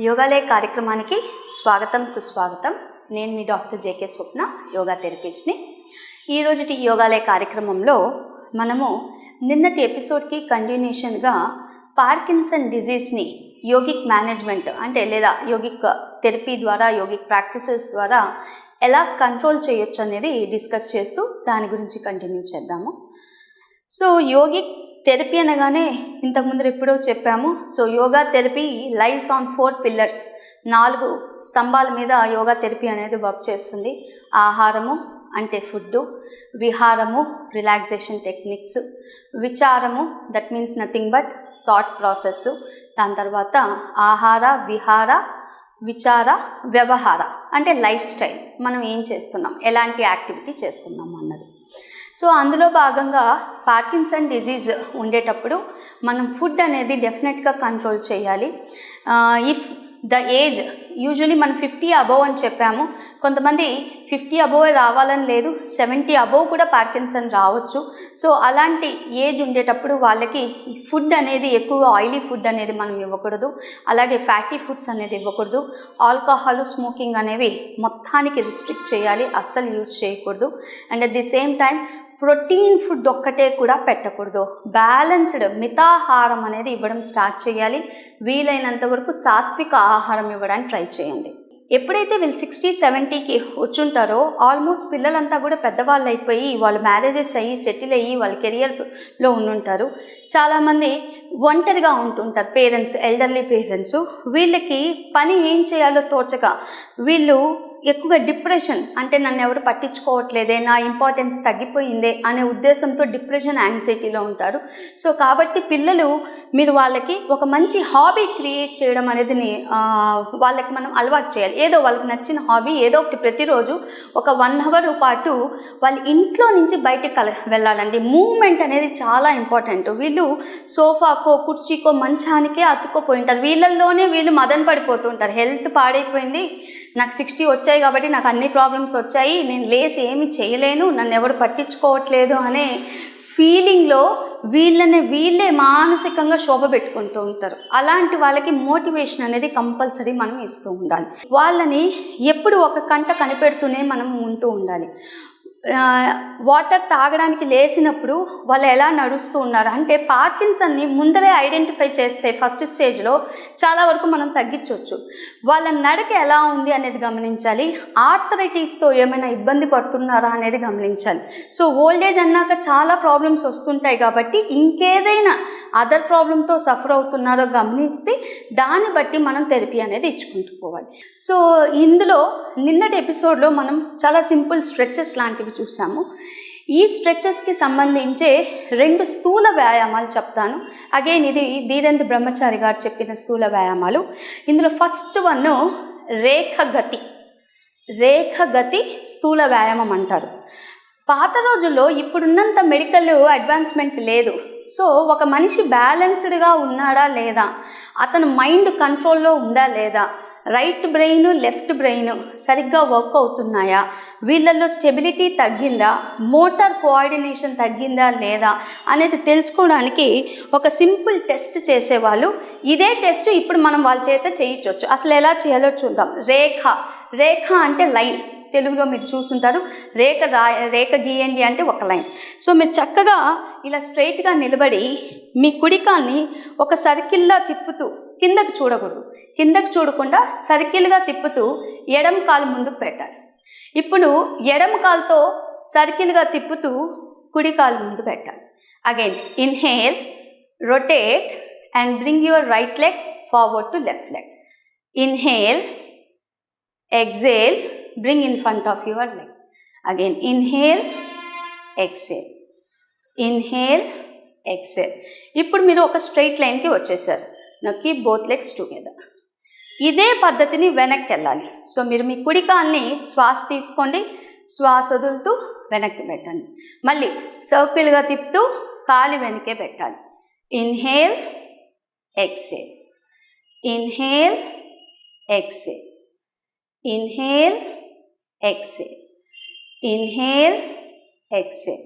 యోగాలే కార్యక్రమానికి స్వాగతం సుస్వాగతం. నేను మీ డాక్టర్ జేకే స్వప్న, యోగా థెరపిస్ట్ని. ఈరోజుటి యోగాలే కార్యక్రమంలో మనము నిన్నటి ఎపిసోడ్కి కంటిన్యూషన్గా పార్కిన్సన్ డిజీజ్ని యోగిక్ మేనేజ్మెంట్ అంటే లేదా యోగిక్ థెరపీ ద్వారా, యోగిక్ ప్రాక్టీసెస్ ద్వారా ఎలా కంట్రోల్ చేయొచ్చు అనేది డిస్కస్ చేస్తూ దాని గురించి కంటిన్యూ చేద్దాము. సో యోగిక్ థెరపీ అనగానే ఇంతకుముందు ఎప్పుడో చెప్పాము. So yoga therapy lies on 4 pillars, 4 స్తంభాల మీద యోగా థెరపీ అనేది వర్క్ చేస్తుంది. ఆహారము అంటే ఫుడ్, విహారము రిలాక్సేషన్ టెక్నిక్స్, విచారము that means nothing but thought process, దాని తర్వాత ఆహార విహార విచార వ్యవహార అంటే లైఫ్ స్టైల్, మనం ఏం చేస్తున్నాం, ఎలాంటి యాక్టివిటీ చేస్తున్నాం అన్నది. సో అందులో భాగంగా పార్కిన్సన్ డిజీజ్ ఉండేటప్పుడు మనం ఫుడ్ అనేది డెఫినెట్గా కంట్రోల్ చేయాలి. ఇఫ్ ద ఏజ్ యూజువలీ మనం 50 అబోవ్ అని చెప్పాము. కొంతమంది 50 అబోవ్ రావాలని లేదు, 70 అబోవ్ కూడా పార్కిన్సన్ రావచ్చు. సో అలాంటి ఏజ్ ఉండేటప్పుడు వాళ్ళకి ఫుడ్ అనేది ఎక్కువగా ఆయిలీ ఫుడ్ అనేది మనం ఇవ్వకూడదు, అలాగే ఫ్యాటీ ఫుడ్స్ అనేది ఇవ్వకూడదు. ఆల్కహాల్, స్మోకింగ్ అనేవి మొత్తానికి రిస్ట్రిక్ట్ చేయాలి, అస్సలు యూజ్ చేయకూడదు. And at the same time protein food ఒక్కటే కూడా పెట్టకూడదు. బ్యాలెన్స్డ్ మితాహారం అనేది ఇవ్వడం స్టార్ట్ చేయాలి. వీలైనంత వరకు సాత్విక ఆహారం ఇవ్వడానికి ట్రై చేయండి. ఎప్పుడైతే వీళ్ళు 60-70కి వచ్చుంటారో ఆల్మోస్ట్ పిల్లలంతా కూడా పెద్దవాళ్ళు అయిపోయి వాళ్ళు మ్యారేజెస్ అయ్యి సెటిల్ అయ్యి వాళ్ళ కెరియర్లో ఉండుంటారు. చాలామంది ఒంటరిగా ఉంటుంటారు, పేరెంట్స్, ఎల్డర్లీ పేరెంట్స్. వీళ్ళకి పని ఏం చేయాలో తోచక వీళ్ళు ఎక్కువగా డిప్రెషన్ అంటే నన్ను ఎవరు పట్టించుకోవట్లేదే, నా ఇంపార్టెన్స్ తగ్గిపోయిందే అనే ఉద్దేశంతో డిప్రెషన్, యాంగ్జైటీలో ఉంటారు. సో కాబట్టి పిల్లలు మీరు వాళ్ళకి ఒక మంచి హాబీ క్రియేట్ చేయడం అనేది వాళ్ళకి మనం అలవాటు చేయాలి. ఏదో వాళ్ళకి నచ్చిన హాబీ ఏదో ఒకటి ప్రతిరోజు ఒక 1 అవర్ పాటు వాళ్ళ ఇంట్లో నుంచి బయటకు వెళ్ళాలండి. మూవ్మెంట్ అనేది చాలా ఇంపార్టెంట్. వీళ్ళు సోఫాకో కుర్చీకో మంచానికే అతుక్కోపోయి ఉంటారు. వీళ్ళల్లోనే వీళ్ళు మదన పడిపోతూ ఉంటారు. హెల్త్ పాడైపోయింది, నాకు 60 వచ్చాయి కాబట్టి నాకు అన్ని ప్రాబ్లమ్స్ వచ్చాయి, నేను లేసి ఏమి చేయలేను, నన్ను ఎవరు పట్టించుకోవట్లేదు అనే ఫీలింగ్లో వీళ్ళే మానసికంగా శోభ పెట్టుకుంటూ ఉంటారు. అలాంటి వాళ్ళకి మోటివేషన్ అనేది కంపల్సరీ మనం ఇస్తూ ఉండాలి. వాళ్ళని ఎప్పుడు ఒక కంట కనిపెడుతూనే మనం ఉంటూ ఉండాలి. వాటర్ తాగడానికి లేచినప్పుడు వాళ్ళు ఎలా నడుస్తూ ఉన్నారు అంటే పార్కిన్సన్ని ముందరే ఐడెంటిఫై చేస్తే ఫస్ట్ స్టేజ్లో చాలా వరకు మనం తగ్గించవచ్చు. వాళ్ళ నడక ఎలా ఉంది అనేది గమనించాలి. ఆర్థరైటిస్తో ఏమైనా ఇబ్బంది పడుతున్నారా అనేది గమనించాలి. సో ఓల్డేజ్ అన్నాక చాలా ప్రాబ్లమ్స్ వస్తుంటాయి కాబట్టి ఇంకేదైనా అదర్ ప్రాబ్లంతో సఫర్ అవుతున్నారో గమనిస్తే దాన్ని బట్టి మనం థెరపీ అనేది ఇచ్చుకుంటూ పోవాలి. సో ఇందులో నిన్నటి ఎపిసోడ్లో మనం చాలా సింపుల్ స్ట్రెచెస్ లాంటివి చూసాము. ఈ స్ట్రెచెస్కి సంబంధించే 2 స్థూల వ్యాయామాలు చెప్తాను. అగైన్ ఇది ధీరేంద్ర బ్రహ్మచారి గారు చెప్పిన స్థూల వ్యాయామాలు. ఇందులో ఫస్ట్ వన్ రేఖగతి స్థూల వ్యాయామం అంటారు. పాత రోజుల్లో ఇప్పుడున్నంత మెడికల్ అడ్వాన్స్మెంట్ లేదు. సో ఒక మనిషి బ్యాలెన్స్డ్గా ఉన్నాడా లేదా, అతను మైండ్ కంట్రోల్లో ఉందా లేదా, రైట్ బ్రెయిన్ లెఫ్ట్ బ్రెయిన్ సరిగ్గా వర్క్ అవుతున్నాయా, వీళ్ళల్లో స్టెబిలిటీ తగ్గిందా, మోటార్ కోఆర్డినేషన్ తగ్గిందా లేదా అనేది తెలుసుకోవడానికి ఒక సింపుల్ టెస్ట్ చేసేవాళ్ళు. ఇదే టెస్ట్ ఇప్పుడు మనం వాళ్ళ చేత చేయించవచ్చు. అసలు ఎలా చేయాలో చూద్దాం. రేఖ అంటే లైన్, తెలుగులో మీరు చూసుంటారు. రేఖ గీయండి అంటే ఒక లైన్. సో మీరు చక్కగా ఇలా స్ట్రైట్గా నిలబడి మీ కుడికాన్ని ఒక సర్కిల్లా తిప్పుతూ, కిందకు చూడకూడదు, కిందకు చూడకుండా సర్కిల్గా తిప్పుతూ ఎడమ కాలు ముందుకు పెట్టాలి. ఇప్పుడు ఎడమ కాలుతో సర్కిల్గా తిప్పుతూ కుడి కాలు ముందు పెట్టాలి. Again inhale, rotate and bring your right leg forward to left leg. Inhale, exhale, bring in front of your leg. Again inhale, exhale, inhale, exhale. ఇప్పుడు మీరు ఒక స్ట్రైట్ లైన్కి వచ్చేసారు. Now keep both legs together. ఇదే పద్ధతిని వెనక్కి వెళ్ళాలి. So మీరు మీ కుడి కాల్ని శ్వాస తీసుకోండి, శ్వాస వదులుతూ వెనక్కి పెట్టండి. మళ్ళీ సర్కిల్గా తిప్పుతూ కాలి వెనకే పెట్టాలి. Inhale, exhale, inhale, exhale, inhale, exhale, inhale, exhale,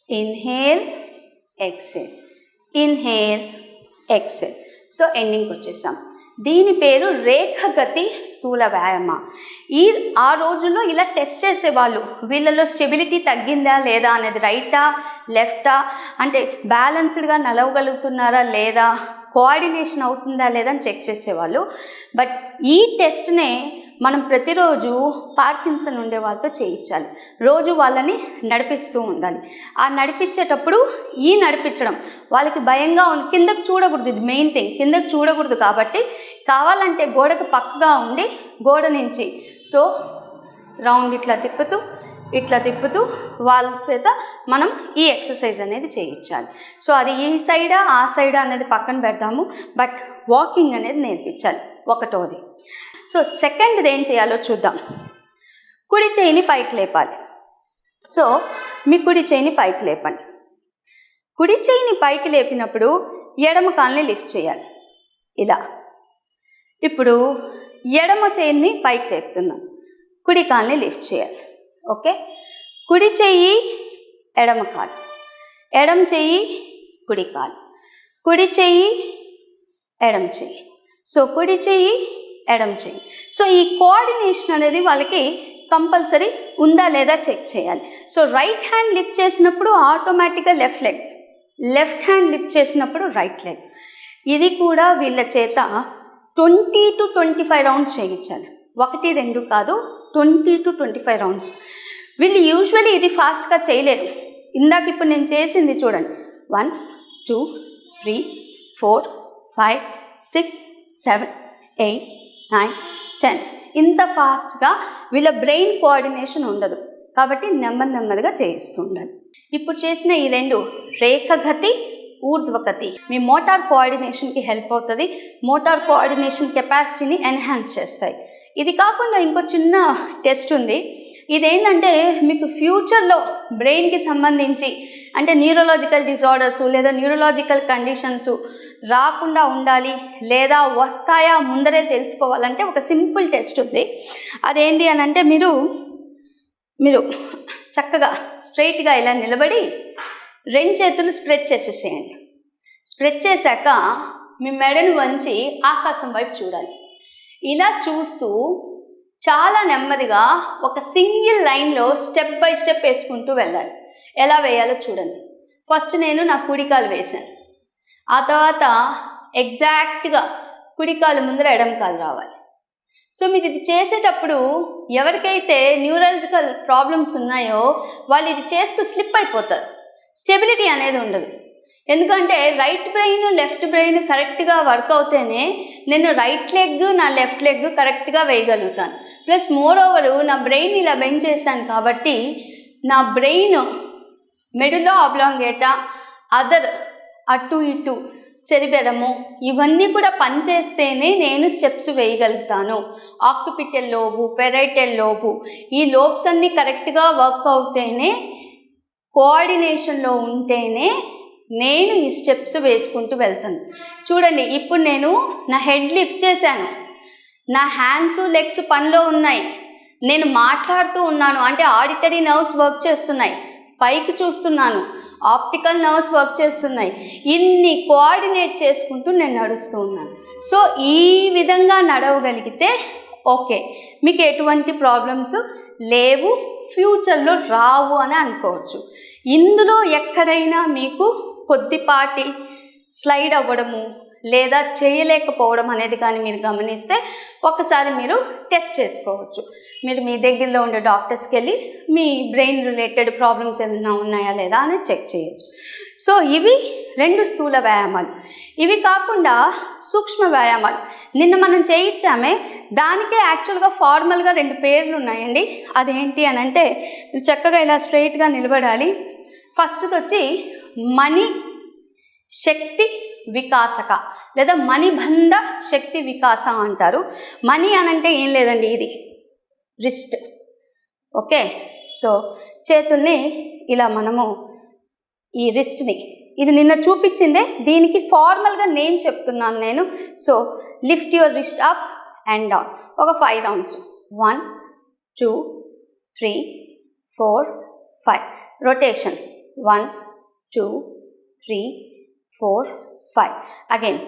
inhale, exhale, inhale, exhale. So ఎండింగ్కి వచ్చేసాం. దీని పేరు రేఖగతి స్థూల వ్యాయామ. ఆ రోజుల్లో ఇలా టెస్ట్ చేసేవాళ్ళు, వీళ్ళలో స్టెబిలిటీ తగ్గిందా లేదా అనేది, రైటా లెఫ్టా, అంటే బ్యాలెన్స్డ్గా నడవగలుగుతున్నారా లేదా, కోఆర్డినేషన్ అవుతుందా లేదా అని చెక్ చేసేవాళ్ళు. బట్ ఈ టెస్ట్నే మనం ప్రతిరోజు పార్కిన్సన్ ఉండే వాళ్ళతో చేయించాలి. రోజు వాళ్ళని నడిపిస్తూ ఉండాలి. ఆ నడిపించేటప్పుడు నడిపించడం వాళ్ళకి భయంగా ఉంది, కిందకు చూడకూడదు, ఇది మెయిన్ థింగ్, కిందకు చూడకూడదు. కాబట్టి కావాలంటే గోడకు పక్కగా ఉండి గోడ నుంచి రౌండ్ ఇట్లా తిప్పుతూ వాళ్ళ చేత మనం ఈ ఎక్సర్సైజ్ అనేది చేయించాలి. అది ఈ సైడా ఆ సైడా అనేది పక్కన పెడతాము, బట్ వాకింగ్ అనేది నేర్పించాలి, ఒకటోది. సెకండ్ది ఏం చేయాలో చూద్దాం. కుడి చేయిని పైకి లేపాలి. మీ కుడి చేయిని పైకి లేపండి. కుడి చేయిని పైకి లేపినప్పుడు ఎడమ కాల్ని లిఫ్ట్ చేయాలి ఇలా. ఇప్పుడు ఎడమ చేయిని పైకి లేపుతున్నాం, కుడి కాల్ని లిఫ్ట్ చేయాలి. ఓకే, కుడి చెయ్యి ఎడమ కాలు, ఎడమ చెయ్యి కుడి కాలు, కుడి చెయ్యి ఎడమ చెయ్యి, కుడి చెయ్యి ఎడమ చెయ్యి. ఈ కోఆర్డినేషన్ అనేది వాళ్ళకి కంపల్సరీ ఉందా లేదా చెక్ చేయాలి. రైట్ హ్యాండ్ లిఫ్ట్ చేసినప్పుడు ఆటోమేటిక్గా left leg, left hand lift చేసినప్పుడు రైట్ లెగ్. ఇది కూడా వీళ్ళ చేత 20 to 25 రౌండ్స్ చేయించాలి. 1, 2 కాదు, 20 to 25 రౌండ్స్. వీళ్ళు యూజువల్లీ ఇది ఫాస్ట్గా చేయలేరు. ఇందాక ఇప్పుడు నేను చేసింది చూడండి, 1 2 3 4 5 6 7 8 9 10. ఇంత ఫాస్ట్గా వీళ్ళ బ్రెయిన్ కోఆర్డినేషన్ ఉండదు. కాబట్టి నెమ్మదిగా చేయిస్తూ ఉండాలి. ఇప్పుడు చేసిన ఈ 2 రేఖగతి, ఊర్ధ్వగతి మీ మోటార్ కోఆర్డినేషన్కి హెల్ప్ అవుతుంది. మోటార్ కోఆర్డినేషన్ కెపాసిటీని ఎన్హాన్స్ చేస్తాయి. ఇది కాకుండా ఇంకో చిన్న టెస్ట్ ఉంది. ఇదేంటంటే మీకు ఫ్యూచర్లో బ్రెయిన్కి సంబంధించి అంటే న్యూరలాజికల్ డిజార్డర్స్ లేదా న్యూరలాజికల్ కండిషన్స్ రాకుండా ఉండాలి లేదా వస్తాయా ముందరే తెలుసుకోవాలంటే ఒక సింపుల్ టెస్ట్ ఉంది. అదేంటి అని అంటే మీరు చక్కగా స్ట్రైట్గా ఇలా నిలబడి 2 చేతులు స్ప్రెడ్ చేసేసేయండి. స్ప్రెడ్ చేశాక మీ మెడను వంచి ఆకాశం వైపు చూడాలి. ఇలా చూస్తూ చాలా నెమ్మదిగా ఒక సింగిల్ లైన్లో స్టెప్ బై స్టెప్ వేసుకుంటూ వెళ్ళాలి. ఎలా వేయాలో చూడండి. ఫస్ట్ నేను నా కుడికాలు వేశాను, ఆ తర్వాత ఎగ్జాక్ట్గా కుడికాలు ముందర ఎడమకాలు రావాలి. మీరు ఇది చేసేటప్పుడు ఎవరికైతే న్యూరలాజికల్ ప్రాబ్లమ్స్ ఉన్నాయో వాళ్ళు ఇది చేస్తూ స్లిప్ అయిపోతారు, స్టెబిలిటీ అనేది ఉండదు. ఎందుకంటే రైట్ బ్రెయిన్ లెఫ్ట్ బ్రెయిన్ కరెక్ట్గా వర్క్ అవుతేనే నేను రైట్ లెగ్ నా లెఫ్ట్ లెగ్ కరెక్ట్గా వేయగలుగుతాను. ప్లస్ మోర్ ఓవర్ నా బ్రెయిన్ ఇలా బెండ్ చేశాను కాబట్టి నా బ్రెయిన్ మెడులో ఆబ్లాంగేటా, అదర్ అటు ఇటు సెరిబెరము ఇవన్నీ కూడా పనిచేస్తేనే నేను స్టెప్స్ వేయగలుగుతాను. ఆక్యుపిటల్ లోబు, పెరైటల్ లోబు, ఈ లోబ్స్ అన్నీ కరెక్ట్గా వర్క్ అవుతేనే, కోఆర్డినేషన్లో ఉంటేనే నేను ఈ స్టెప్స్ వేసుకుంటూ వెళ్తాను. చూడండి, ఇప్పుడు నేను నా హెడ్ లిఫ్ట్ చేశాను, నా హ్యాండ్స్ లెగ్స్ పనిలో ఉన్నాయి, నేను మాట్లాడుతూ ఉన్నాను అంటే ఆడిటరీ నర్వ్స్ వర్క్ చేస్తున్నాయి, పైకి చూస్తున్నాను, ఆప్టికల్ నర్వ్స్ వర్క్ చేస్తున్నాయి. ఇన్ని కోఆర్డినేట్ చేసుకుంటూ నేను నడుస్తూ ఉన్నాను. ఈ విధంగా నడవగలిగితే ఓకే, మీకు ఎటువంటి ప్రాబ్లమ్స్ లేవు, ఫ్యూచర్లో రావు అని అనుకోవచ్చు. ఇందులో ఎక్కడైనా మీకు కొద్దిపాటి స్లైడ్ అవ్వడము లేదా చేయలేకపోవడం అనేది కానీ మీరు గమనిస్తే ఒకసారి మీరు టెస్ట్ చేసుకోవచ్చు. మీరు మీ దగ్గరలో ఉండే డాక్టర్స్కి వెళ్ళి మీ బ్రెయిన్ రిలేటెడ్ ప్రాబ్లమ్స్ ఏమైనా ఉన్నాయా లేదా అని చెక్ చేయొచ్చు. ఇవి 2 స్థూల వ్యాయామాలు. ఇవి కాకుండా సూక్ష్మ వ్యాయామాలు నిన్న మనం చేయించామే, దానికే యాక్చువల్గా ఫార్మల్గా 2 పేర్లు ఉన్నాయండి. అదేంటి అని అంటే మీరు చక్కగా ఇలా స్ట్రైట్గా నిలబడాలి. ఫస్ట్ది వచ్చి మణి శక్తి వికాసక లేదా మణిబంధ శక్తి వికాస అంటారు. మణి అనంటే ఏం లేదండి, ఇది రిస్ట్. ఓకే, చేతుల్ని ఇలా మనము ఈ రిస్ట్ని, ఇది నిన్న చూపించిందే, దీనికి ఫార్మల్గా నేమ్ చెప్తున్నాను నేను. Lift your wrist up and down ఒక 5 రౌండ్స్. 1 2 3 4 5 రొటేషన్ 1 2 3 4 5 అగైన్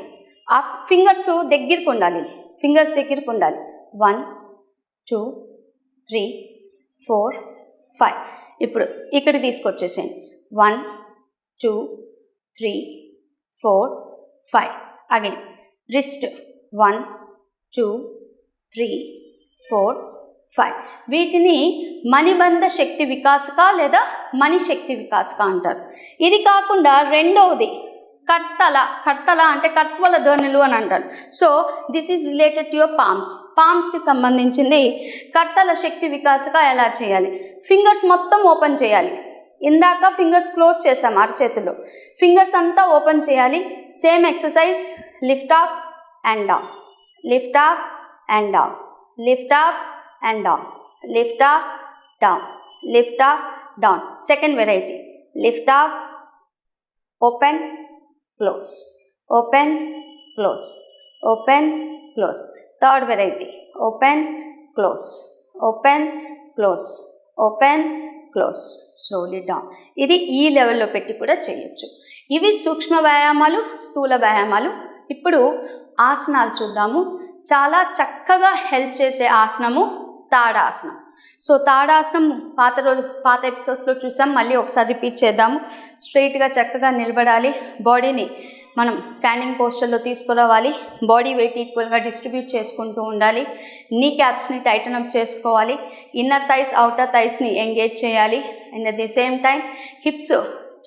ఆ ఫింగర్స్ దగ్గరికి ఉండాలి, ఫింగర్స్ దగ్గరికి ఉండాలి. 1 2 3 4 5. ఇప్పుడు ఇక్కడ తీసుకొచ్చేసేయండి. 1 2 3 4 5. Again wrist 1 2 3 4 5. వీటిని మణిబంధ శక్తి వికాసక లేదా మణి శక్తి వికాసక అంటారు. ఇది కాకుండా రెండవది కర్తల అంటే కర్తవల ధ్వనులు అని అంటారు. So this is related to your పామ్స్కి సంబంధించింది. కర్తల శక్తి వికాసక ఎలా చేయాలి? ఫింగర్స్ మొత్తం ఓపెన్ చేయాలి. ఇందాక ఫింగర్స్ క్లోజ్ చేసాం అరచేతులు, ఫింగర్స్ అంతా ఓపెన్ చేయాలి. Same exercise, lift up and down, lift up and down, lift up and down, lift up down, lift up down. Second variety, lift up, open close, open close, open close. Third variety, open close, open close, open close, slowly down. ఇది ఈ లెవెల్లో పెట్టి కూడా చేయొచ్చు. ఇవి సూక్ష్మ వ్యాయామాలు, స్థూల వ్యాయామాలు. ఇప్పుడు ఆసనాలు చూద్దాము. చాలా చక్కగా హెల్ప్ చేసే ఆసనము తాడాసనం. సో తాడాసనం పాత ఎపిసోడ్స్లో చూసాం, మళ్ళీ ఒకసారి రిపీట్ చేద్దాము. స్ట్రైట్గా చక్కగా నిలబడాలి, బాడీని మనం స్టాండింగ్ పోస్చర్లో తీసుకురావాలి, బాడీ వెయిట్ ఈక్వల్గా డిస్ట్రిబ్యూట్ చేసుకుంటూ ఉండాలి, నీ క్యాప్స్ని టైటన్ అప్ చేసుకోవాలి, ఇన్నర్ థైస్ అవుటర్ థైస్ని ఎంగేజ్ చేయాలి, and at the same time hips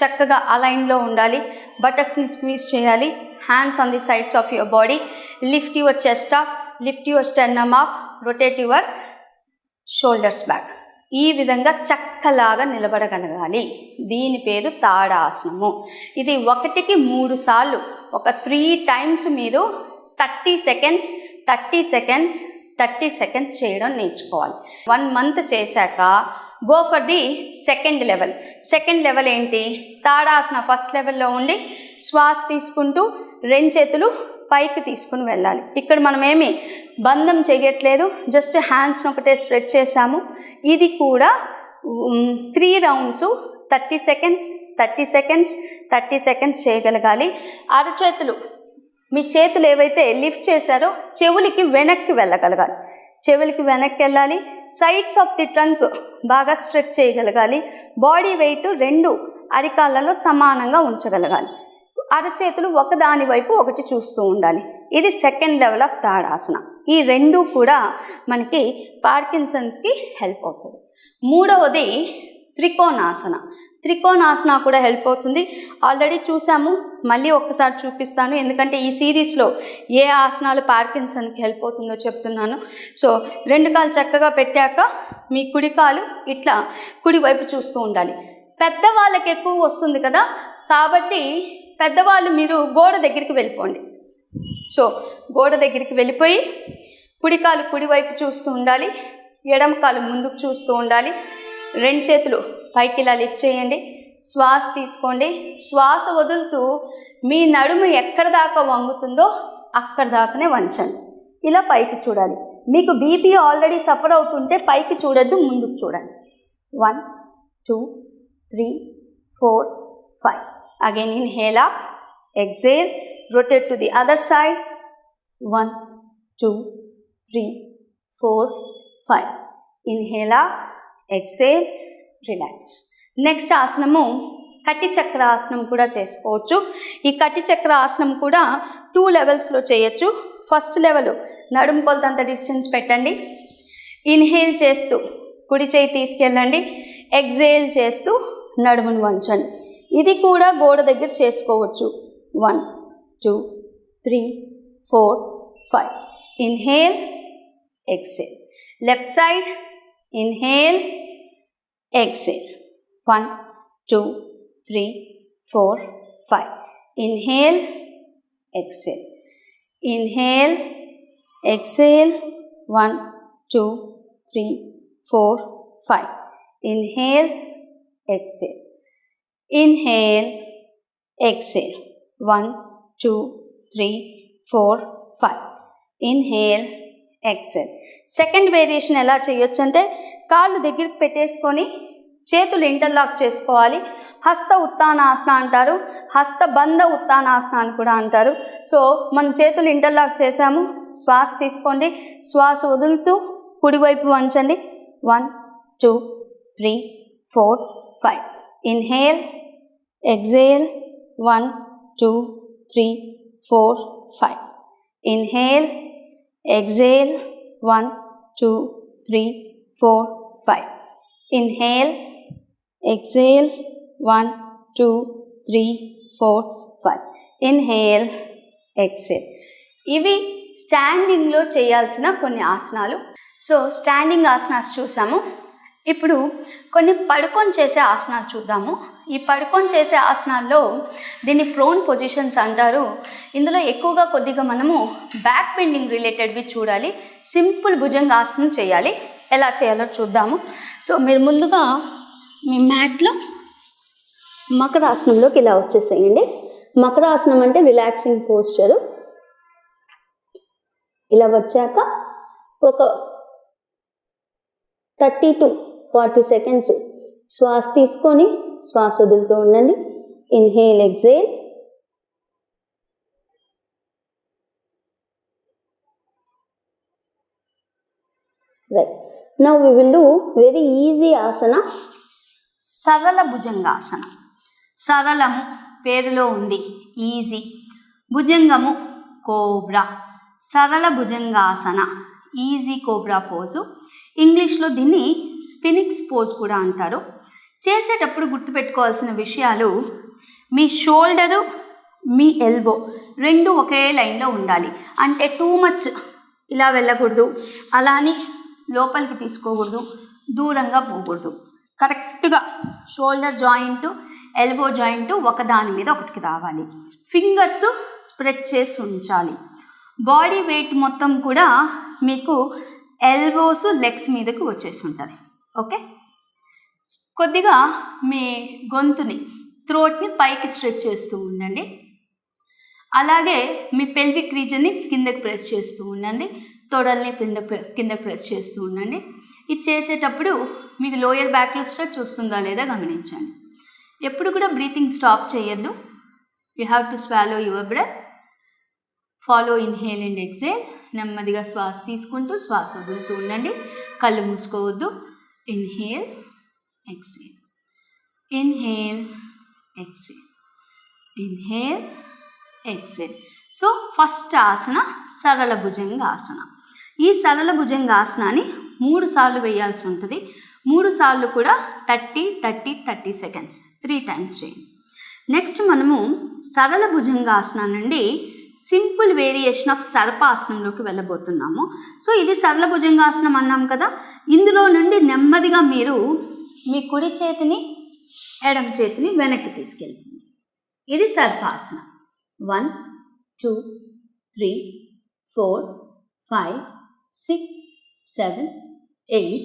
చక్కగా అలైన్లో ఉండాలి, బటక్స్ని స్క్వీజ్ చేయాలి, hands on the sides of your body, lift your chest up, lift your sternum up, rotate your shoulders back. ఈ విధంగా చక్కలాగా నిలబడగలగాలి. దీని పేరు తాడాసనము. ఇది 1కి 3 సార్లు, ఒక 3 టైమ్స్ మీరు 30 సెకండ్స్ 30 సెకండ్స్ 30 సెకండ్స్ చేయడం నేర్చుకోవాలి. 1 మంత్ చేశాక go for the second level. Second level ఏంటి? తాడాసన ఫస్ట్ లెవెల్లో ఉండి శ్వాస తీసుకుంటూ 2 చేతులు పైకి తీసుకుని వెళ్ళాలి. ఇక్కడ మనం ఏమి బంధం చేయట్లేదు, జస్ట్ హ్యాండ్స్ని ఒకటే స్ట్రెచ్ చేసాము. ఇది కూడా 3 రౌండ్స్ 30 సెకండ్స్ 30 సెకండ్స్ 30 సెకండ్స్ చేయగలగాలి. అరచేతులు, మీ చేతులు ఏవైతే లిఫ్ట్ చేశారో చెవులకి వెనక్కి వెళ్ళగలగాలి, చెవులకి వెనక్కి వెళ్ళాలి. సైడ్స్ ఆఫ్ ది ట్రంక్ బాగా స్ట్రెచ్ చేయగలగాలి. బాడీ వెయిట్ 2 అరికాళ్ళలో సమానంగా ఉంచగలగాలి. అరచేతులు ఒకదాని వైపు ఒకటి చూస్తూ ఉండాలి. ఇది సెకండ్ లెవెల్ ఆఫ్ తాడాసన. ఈ 2 కూడా మనకి పార్కిన్సన్స్కి హెల్ప్ అవుతుంది. మూడవది త్రికోణాసన. త్రికోణాసన కూడా హెల్ప్ అవుతుంది. ఆల్రెడీ చూసాము, మళ్ళీ ఒక్కసారి చూపిస్తాను, ఎందుకంటే ఈ సిరీస్లో ఏ ఆసనాలు పార్కిన్సన్కి హెల్ప్ అవుతుందో చెప్తున్నాను. సో 2 కాలు చక్కగా పెట్టాక మీ కుడి కాలు ఇట్లా కుడివైపు చూస్తూ ఉండాలి. పెద్దవాళ్ళకి ఎక్కువ వస్తుంది కదా, కాబట్టి పెద్దవాళ్ళు మీరు గోడ దగ్గరికి వెళ్ళిపోండి. సో గోడ దగ్గరికి వెళ్ళిపోయి కుడికాలు కుడివైపు చూస్తూ ఉండాలి, ఎడమ కాలు ముందుకు చూస్తూ ఉండాలి. 2 చేతులు పైకి ఇలా లిఫ్ట్ చేయండి, శ్వాస తీసుకోండి. శ్వాస వదులుతూ మీ నడుము ఎక్కడ దాకా వంగుతుందో అక్కడ దాకానే వంచండి. ఇలా పైకి చూడాలి. మీకు బీపీ ఆల్రెడీ సఫర్ అవుతుంటే పైకి చూడొద్దు, ముందుకు చూడండి. 1 2 3 4 5. Again inhale up, exhale, rotate to the other side. 1 2 3 4 5. Inhale up, exhale, relax. Next ఆసనము కటి చక్ర ఆసనం కూడా చేసుకోవచ్చు. ఈ కటి చక్ర ఆసనం కూడా 2 లెవెల్స్లో చేయొచ్చు. ఫస్ట్ లెవెల్ నడుము కొలతంత డిస్టెన్స్ పెట్టండి, ఇన్హేల్ చేస్తూ కుడి చేయి తీసుకెళ్ళండి, ఎగ్జేల్ చేస్తూ నడుమును వంచండి. ఇది కూడా గోడ దగ్గర చేసుకోవచ్చు. 1 2 3 4 5. Inhale, exhale. Left side, inhale, exhale. 1 2 3 4 5. Inhale, exhale. Inhale, exhale. 1 2 3 4 5. Inhale, exhale. Inhale, exhale. 1 2 3 4 5. Inhale, exhale. Second variation ఎలా చేయొచ్చు అంటే కాళ్ళు దగ్గరికి పెట్టేసుకొని చేతులు ఇంటర్లాక్ చేసుకోవాలి. హస్త ఉత్తానాసన అంటారు, హస్తబంధ ఉత్తానాసన అని కూడా అంటారు. సో మన చేతులు ఇంటర్లాక్ చేసాము. శ్వాస తీసుకోండి, శ్వాస వదులుతూ కుడివైపు వంచండి. 1 2 3 4 5. Inhale, exhale. 1 2 3 4 5. Inhale, exhale. 1 2 3 4 5. Inhale, exhale. 1 2 3 4 5. Inhale, exhale. ఇవి స్టాండింగ్లో చేయాల్సిన కొన్ని ఆసనాలు. సో స్టాండింగ్ ఆసనాస్ చూసాము. ఇప్పుడు కొన్ని పడుకొని చేసే ఆసనాలు చూద్దాము. ఈ పడుకొని చేసే ఆసనాల్లో దీన్ని ప్రోన్ పొజిషన్స్ అంటారు. ఇందులో ఎక్కువగా కొద్దిగా మనము బ్యాక్ బెండింగ్ రిలేటెడ్వి చూడాలి. సింపుల్ భుజంగాసనం చేయాలి. ఎలా చేయాలో చూద్దాము. సో మీరు ముందుగా మీ మ్యాట్లో మకరాసనంలోకి ఇలా వచ్చేసేయండి. మకరాసనం అంటే రిలాక్సింగ్ పోస్చరు. ఇలా వచ్చాక ఒక 30 to 40 seconds శ్వాస తీసుకొని శ్వాస వదులుతూ ఉండండి. Inhale, exhale. Right. Now we will do very easy asana, Sarala Bhujangasana. సరళము పేరులో ఉంది, ఈజీ. భుజంగము కోబ్రా. సరళ భుజంగాసన, ఈజీ కోబ్రా పోజు. ఇంగ్లీష్లో దీన్ని స్పినిక్స్ పోజ్ కూడా అంటారు. చేసేటప్పుడు గుర్తుపెట్టుకోవాల్సిన విషయాలు, మీ షోల్డరు మీ ఎల్బో రెండు ఒకే లైన్లో ఉండాలి. అంటే టూ మచ్ ఇలా వెళ్ళకూడదు, అలాని లోపలికి తీసుకోకూడదు, దూరంగా పోకూడదు. కరెక్ట్గా షోల్డర్ జాయింట్, ఎల్బో జాయింట్ ఒకదాని మీద ఒకటికి రావాలి. ఫింగర్స్ స్ప్రెడ్ చేసి ఉంచాలి. బాడీ వెయిట్ మొత్తం కూడా మీకు ఎల్బోస్ లెగ్స్ మీదకు వచ్చేసి ఉంటుంది. ఓకే. కొద్దిగా మీ గొంతుని, థ్రోట్ని పైకి స్ట్రెచ్ చేస్తూ ఉండండి. అలాగే మీ పెల్విక్ రీజన్ని కిందకి ప్రెస్ చేస్తూ ఉండండి. తొడల్ని కిందకి ప్రెస్ చేస్తూ ఉండండి. ఇది చేసేటప్పుడు మీకు లోయర్ బ్యాక్లో స్ట్రెచ్ వస్తుందా లేదా గమనించండి. ఎప్పుడు కూడా బ్రీతింగ్ స్టాప్ చేయొద్దు. You have to swallow your breath. Follow inhale and exhale. నెమ్మదిగా శ్వాస తీసుకుంటూ శ్వాస వదులుతూ ఉండండి. కళ్ళు మూసుకోవద్దు. Inhale, exhale. Inhale, exhale. Inhale, exhale. So first asana Sarala Bhujangasana. ఈ సరళ భుజంగాసనాన్ని 3 సార్లు వేయాల్సి ఉంటుంది. 3 సార్లు కూడా 30 seconds 3 times చేయండి. నెక్స్ట్ మనము సరళ భుజంగాసన నుండి సింపుల్ వేరియేషన్ ఆఫ్ సర్పాసనంలోకి వెళ్ళబోతున్నాము. సో ఇది సరళ భుజంగాసనం అన్నాం కదా. ఇందులో నుండి నెమ్మదిగా మీరు మీ కుడి చేతిని, ఎడమ చేతిని వెనక్కి తీసుకెళ్తుంది. ఇది సర్పాసనం. 1 2 3 4 5 6 7 8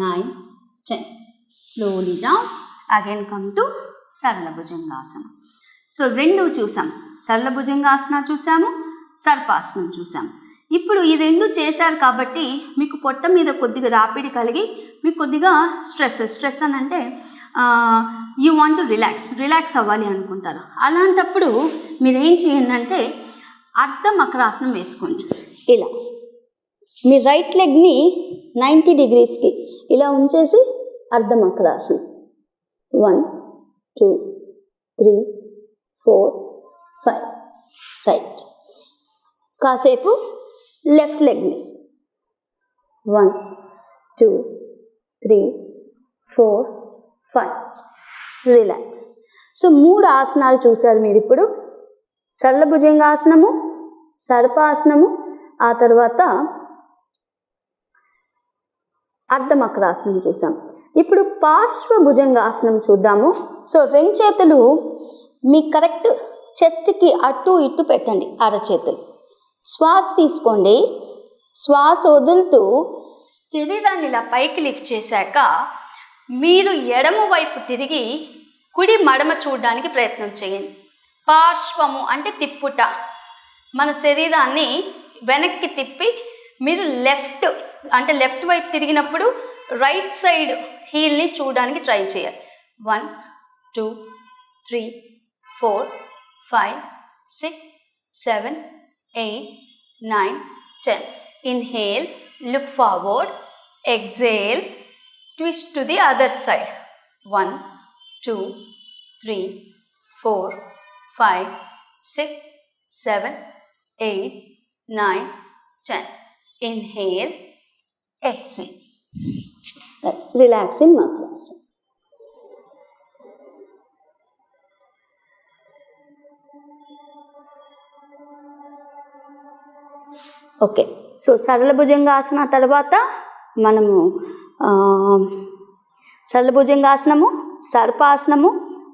9 10. Slowly down. Again come to సరళ భుజంగాసనం. సో 2 చూసాం. సరళ భుజంగాసన చూసాము, సర్పాసనం చూసాము. ఇప్పుడు ఈ 2 చేశారు కాబట్టి మీకు పొట్ట మీద కొద్దిగా రాపిడి కలిగి మీకు కొద్దిగా స్ట్రెస్ అని అంటే యూ వాంట్ టు రిలాక్స్ అవ్వాలి అనుకుంటారు. అలాంటప్పుడు మీరు ఏం చేయండి అంటే అర్ధ మకరాసనం వేసుకోండి. ఇలా మీ రైట్ లెగ్ని 90 degreesకి ఇలా ఉంచేసి అర్ధ మకరాసనం. 1 2 3 4 5. రైట్. కాసేపు లెఫ్ట్ లెగ్ని 1 2 3 4 5. రిలాక్స్. సో 3 ఆసనాలు చూశారు మీరు ఇప్పుడు. సరళ భుజంగాసనము, సర్పాసనము, ఆ తర్వాత అర్ధమకరాసనం చూసాం. ఇప్పుడు పార్శ్వ భుజంగాసనం చూద్దాము. సో 2 చేతులు మీ కరెక్ట్ చెస్ట్కి అటు ఇటు పెట్టండి, అరచేతులు. శ్వాస తీసుకోండి. శ్వాస వదులుతూ శరీరాన్ని ఇలా పైకి లిఫ్ట్ చేశాక మీరు ఎడమ వైపు తిరిగి కుడి మడమ చూడడానికి ప్రయత్నం చేయండి. పార్శ్వము అంటే తిప్పుట. మన శరీరాన్ని వెనక్కి తిప్పి మీరు లెఫ్ట్ వైపు తిరిగినప్పుడు రైట్ సైడ్ హీల్ని చూడడానికి ట్రై చేయాలి. 1 2, 3, 4, 5, 6, 7, 8, 9, 10. Inhale, look forward, exhale, twist to the other side. 1, 2, 3, 4, 5, 6, 7, 8, 9, 10. Inhale, exhale. Relax in Makrasana. Okay, so సరళ భుజంగాసన తర్వాత మనము సరళ భుజంగాసనము, సర్పాసనము,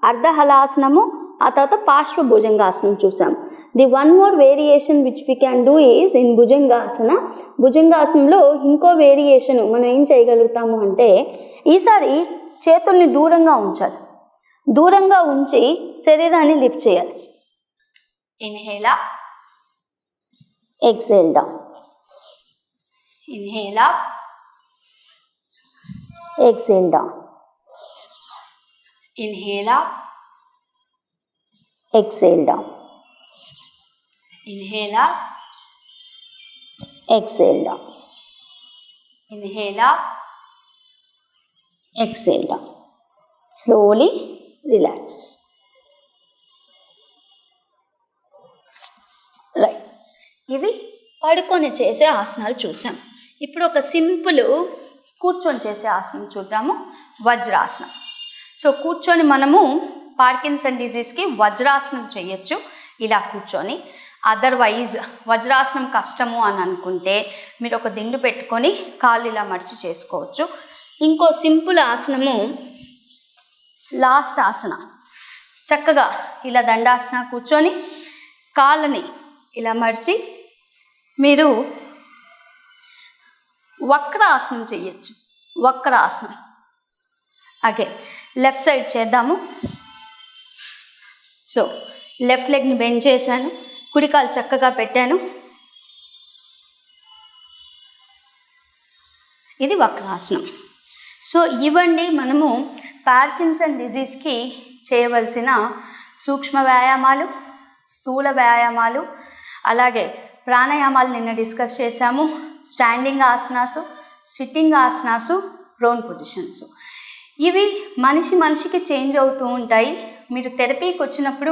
అర్ధహలాసనము, ఆ తర్వాత పార్శ్వ భుజంగాసనం చూసాం. The one more variation which we can do is in Bhujangasana. భుజంగాసనంలో ఇంకో వేరియేషన్ మనం ఏం చేయగలుగుతాము అంటే, ఈసారి చేతుల్ని దూరంగా ఉంచాలి. దూరంగా ఉంచి శరీరాన్ని లిఫ్ట్ చేయాలి. Inhale up, exhale down. Inhale up, exhale down. Inhale up, exhale down. Inhale up, exhale down. Inhale up, exhale down. Slowly relax. Right. ఇవి పడుకొని చేసే ఆసనాలు చూసాం. ఇప్పుడు ఒక సింపుల్ కూర్చొని చేసే ఆసనం చూద్దాము, వజ్రాసనం. సో కూర్చొని మనము పార్కిన్సన్ డిజీజ్కి వజ్రాసనం చేయొచ్చు ఇలా కూర్చొని. అదర్వైజ్ వజ్రాసనం కష్టము అని అనుకుంటే మీరు ఒక దిండు పెట్టుకొని కాళ్ళు ఇలా మడిచి చేసుకోవచ్చు. ఇంకో సింపుల్ ఆసనము లాస్ట్ ఆసన. చక్కగా ఇలా దండాసన కూర్చొని కాళ్ళని ఇలా మడిచి మీరు వక్రాసనం చేయొచ్చు. వక్రాసనం అగైన్ లెఫ్ట్ సైడ్ చేద్దాము. సో లెఫ్ట్ లెగ్ని బెండ్ చేశాను, కుడికాలు చక్కగా పెట్టాను. ఇది వక్రాసనం. సో ఇవన్నీ మనము పార్కిన్సన్ డిజీజ్కి చేయవలసిన సూక్ష్మ వ్యాయామాలు, స్థూల వ్యాయామాలు, అలాగే ప్రాణాయామాలు నిన్న డిస్కస్ చేశాము. స్టాండింగ్ ఆసనాసు, సిట్టింగ్ ఆసనాసు, ప్రోన్ పొజిషన్స్. ఇవి మనిషికి చేంజ్ అవుతూ ఉంటాయి. మీరు థెరపీకి వచ్చినప్పుడు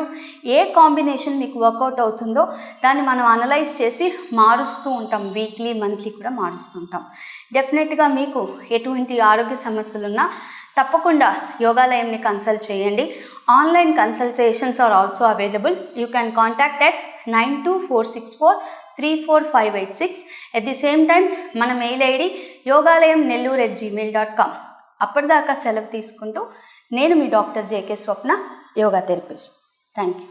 ఏ కాంబినేషన్ మీకు వర్కౌట్ అవుతుందో దాన్ని మనం అనలైజ్ చేసి మారుస్తూ ఉంటాం. వీక్లీ, మంత్లీ కూడా మారుస్తూ ఉంటాం. డెఫినెట్గా మీకు ఎటువంటి ఆరోగ్య సమస్యలున్నా తప్పకుండా యోగాలయంని కన్సల్ట్ చేయండి. Online consultations are also available. You can contact at 9246434586. At the same time మన మెయిల్ ఐడి yogalayamnellore@gmail.com. అప్పటిదాకా సెలవు తీసుకుంటూ నేను మీ doctor JK Swapna, yoga therapist. Thank you.